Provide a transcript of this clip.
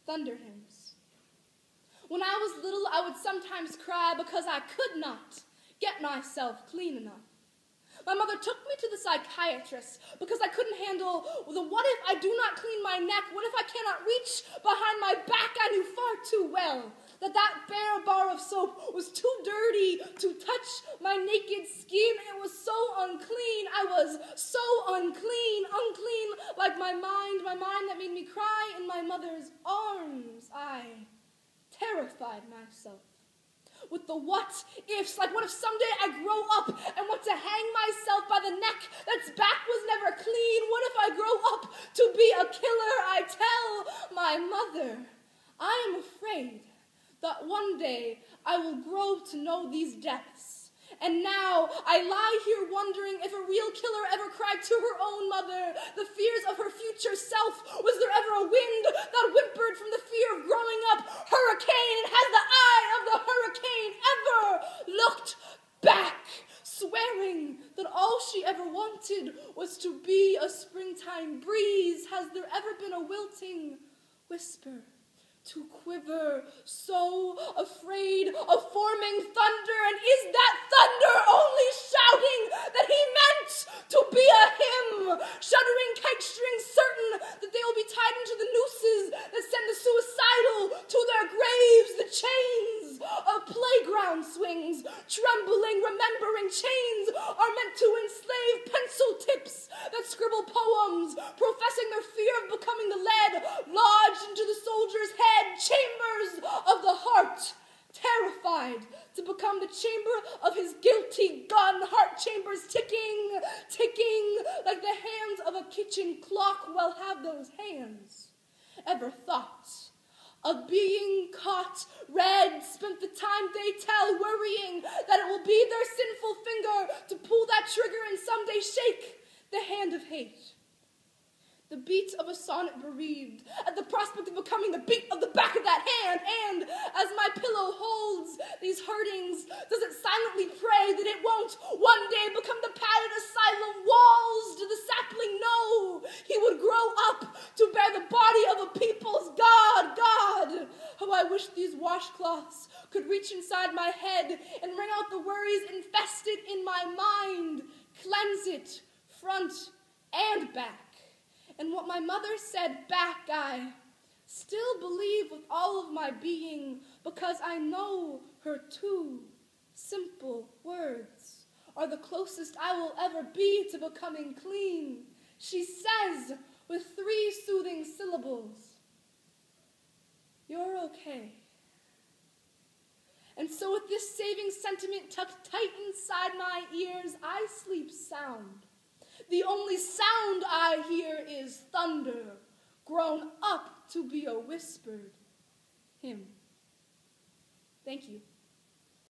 Thunder hymns. When I was little, I would sometimes cry because I could not get myself clean enough. My mother took me to the psychiatrist because I couldn't handle the what if I do not clean my neck, what if I cannot reach behind my back. I knew far too well that bare bar of soap was too dirty to touch my naked skin. It was so unclean. I was so unclean like my mind that made me cry in my mother's arms. I terrified myself with the what ifs, like what if someday I grow up and want to hang myself by the neck that's back was never clean? What if I grow up to be a killer? I tell my mother, I am afraid that one day I will grow to know these depths. And now I lie here wondering if a real killer ever cried to her own mother the fears of her future self. Was there ever a wind that whimpered from the fear of growing up? Hurricane, and has the eye of the hurricane ever looked back, swearing that all she ever wanted was to be a springtime breeze? Has there ever been a wilting whisper to quiver, so afraid of forming thunder? And is that thunder only shouting that he meant to be a hymn? Shuddering kite strings, certain that they will be tied into the nooses that send the suicidal to their graves. The chains of playground swings, trembling, remembering chains are meant to enslave pencil tips that scribble poems, professing their fear of becoming the lead lodged into the soldier's head. Chambers of the heart, terrified to become the chamber of his guilty gun. Heart chambers ticking, ticking like the hands of a kitchen clock. Well, have those hands ever thought of being caught red, spent the time they tell worrying that it will be their sinful finger to pull that trigger and someday shake the hand of hate? The beat of a sonnet bereaved at the prospect of becoming the beat of the back of that hand. And as my pillow holds these hurtings, does it silently pray that it won't one day become the padded asylum walls? Did the sapling know he would grow up to bear the body of a people's God? God, how I wish these washcloths could reach inside my head and wring out the worries infested in my mind, cleanse it front and back. And what my mother said back, I still believe with all of my being, because I know her two simple words are the closest I will ever be to becoming clean. She says with 3 soothing syllables, "You're okay." And so with this saving sentiment tucked tight inside my ears, I sleep sound. The only sound I hear is thunder, grown up to be a whispered hymn. Thank you.